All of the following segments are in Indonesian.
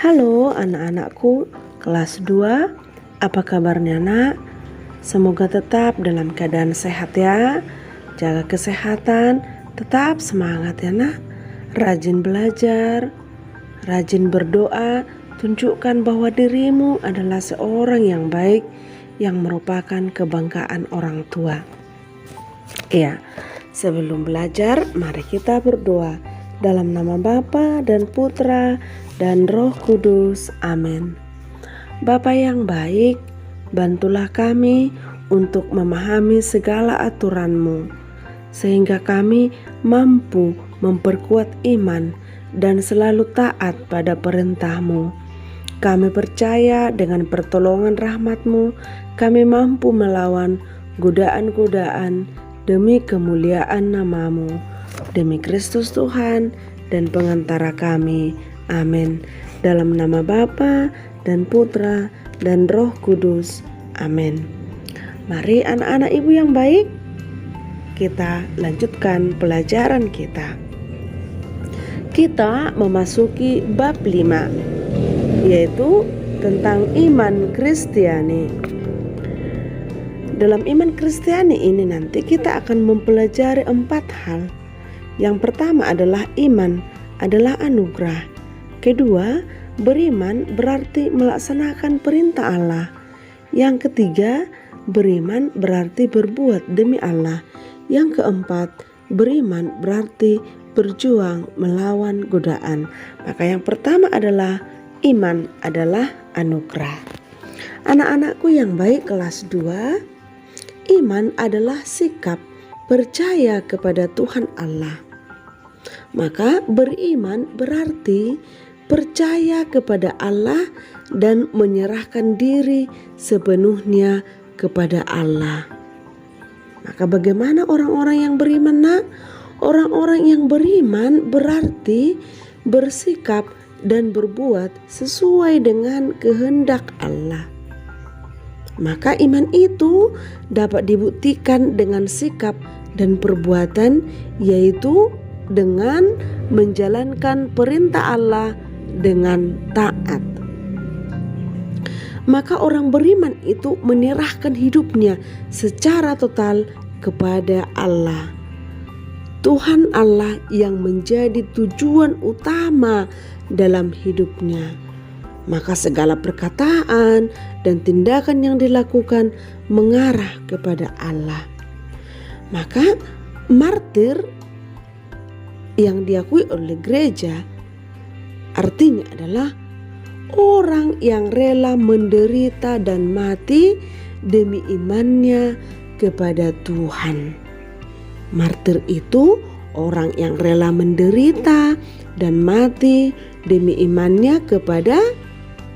Halo anak-anakku kelas 2, apa kabarnya nak? Semoga tetap dalam keadaan sehat ya. Jaga kesehatan, tetap semangat ya nak. Rajin belajar, rajin berdoa, tunjukkan bahwa dirimu adalah seorang yang baik yang merupakan kebanggaan orang tua. Ya, sebelum belajar mari kita berdoa. Dalam nama Bapa dan Putra dan Roh Kudus. Amin. Bapa yang baik, bantulah kami untuk memahami segala aturan-Mu, sehingga kami mampu memperkuat iman dan selalu taat pada perintah-Mu. Kami percaya dengan pertolongan rahmat-Mu, kami mampu melawan godaan-godaan demi kemuliaan nama-Mu. Demi Kristus Tuhan dan pengantara kami. Amin. Dalam nama Bapa dan Putra dan Roh Kudus. Amin. Mari anak-anak ibu yang baik, kita lanjutkan pelajaran kita. Kita memasuki bab 5, yaitu tentang iman Kristiani. Dalam iman Kristiani ini nanti kita akan mempelajari 4 hal. Yang pertama adalah iman adalah anugerah. Kedua, beriman berarti melaksanakan perintah Allah. Yang ketiga, beriman berarti berbuat demi Allah. Yang keempat, beriman berarti berjuang melawan godaan. Maka yang pertama adalah iman adalah anugerah. Anak-anakku yang baik kelas 2, iman adalah sikap percaya kepada Tuhan Allah. Maka beriman berarti percaya kepada Allah dan menyerahkan diri sepenuhnya kepada Allah. Maka bagaimana orang-orang yang beriman nak? Orang-orang yang beriman berarti bersikap dan berbuat sesuai dengan kehendak Allah. Maka iman itu dapat dibuktikan dengan sikap dan perbuatan, yaitu dengan menjalankan perintah Allah dengan taat. Maka orang beriman itu menyerahkan hidupnya secara total kepada Allah. Tuhan Allah yang menjadi tujuan utama dalam hidupnya. Maka segala perkataan dan tindakan yang dilakukan mengarah kepada Allah. Maka martir yang diakui oleh gereja artinya adalah orang yang rela menderita dan mati demi imannya kepada Tuhan. Martir itu orang yang rela menderita dan mati demi imannya kepada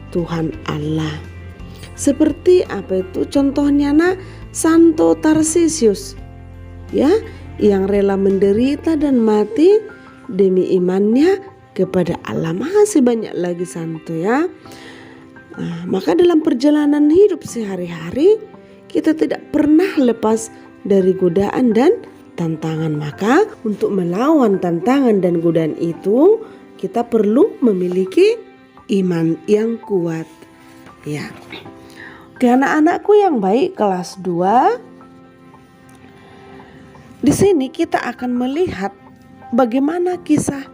Tuhan Allah. Seperti apa itu contohnya nak? Santo Tarsisius ya, yang rela menderita dan mati demi imannya kepada Allah. Masih banyak lagi santo ya. Maka dalam perjalanan hidup sehari-hari kita tidak pernah lepas dari godaan dan tantangan. Maka untuk melawan tantangan dan godaan itu kita perlu memiliki iman yang kuat ya. Oke anak-anakku yang baik kelas 2, di sini kita akan melihat bagaimana kisah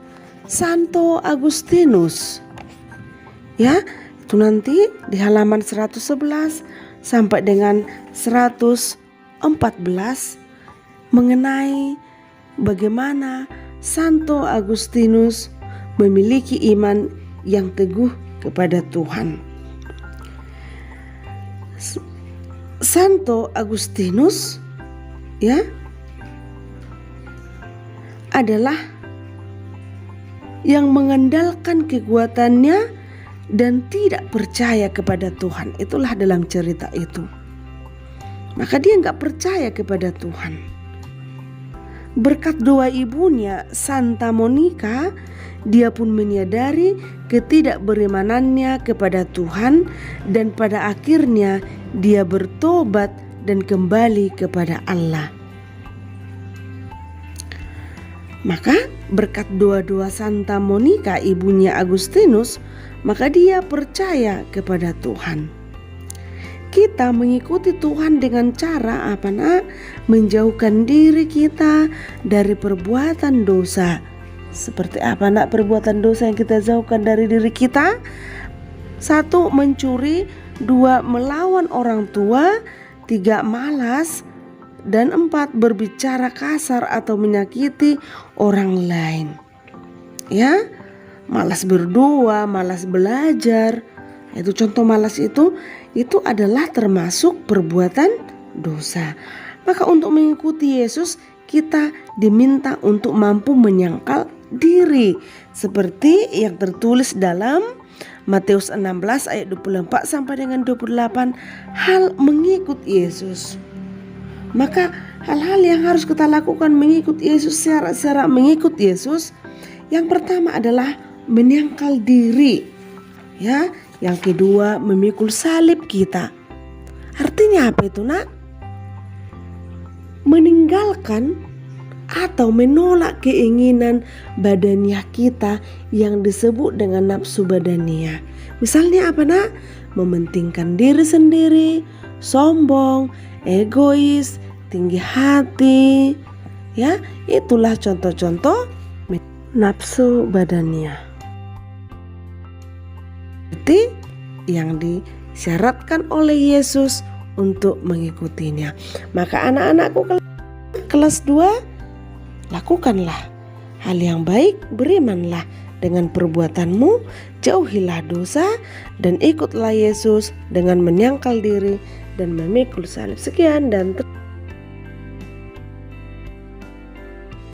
Santo Agustinus. Ya, itu nanti di halaman 111 sampai dengan 114 mengenai bagaimana Santo Agustinus memiliki iman yang teguh kepada Tuhan. Santo Agustinus ya adalah yang mengandalkan kekuatannya dan tidak percaya kepada Tuhan. Itulah dalam cerita itu. Maka dia nggak percaya kepada Tuhan. Berkat doa ibunya Santa Monica, dia pun menyadari ketidakberimanannya kepada Tuhan dan pada akhirnya dia bertobat dan kembali kepada Allah. Maka berkat doa-doa Santa Monica ibunya Agustinus, maka dia percaya kepada Tuhan. Kita mengikuti Tuhan dengan cara apa nak? Menjauhkan diri kita dari perbuatan dosa. Seperti apa nak perbuatan dosa yang kita jauhkan dari diri kita? 1. Mencuri. 2. Melawan orang tua. 3. Malas. Dan 4. Berbicara kasar atau menyakiti orang lain. Ya, malas berdoa, malas belajar. Itu contoh malas itu adalah termasuk perbuatan dosa. Maka untuk mengikuti Yesus kita diminta untuk mampu menyangkal diri seperti yang tertulis dalam Matius 16 ayat 24 sampai dengan 28, hal mengikut Yesus. Maka hal-hal yang harus kita lakukan mengikut Yesus, secara mengikut Yesus, yang pertama adalah menyangkal diri. Ya, yang kedua memikul salib kita. Artinya apa itu nak? Meninggalkan atau menolak keinginan badaniah kita yang disebut dengan nafsu badaniah. Misalnya apa nak? Mementingkan diri sendiri, sombong, egois, tinggi hati. Ya, itulah contoh-contoh nafsu badaniah. Seperti yang disyaratkan oleh Yesus untuk mengikutinya. Maka anak-anakku kelas 2, lakukanlah hal yang baik, berimanlah dengan perbuatanmu, jauhilah dosa, dan ikutlah Yesus dengan menyangkal diri dan memikul salib. Sekian dan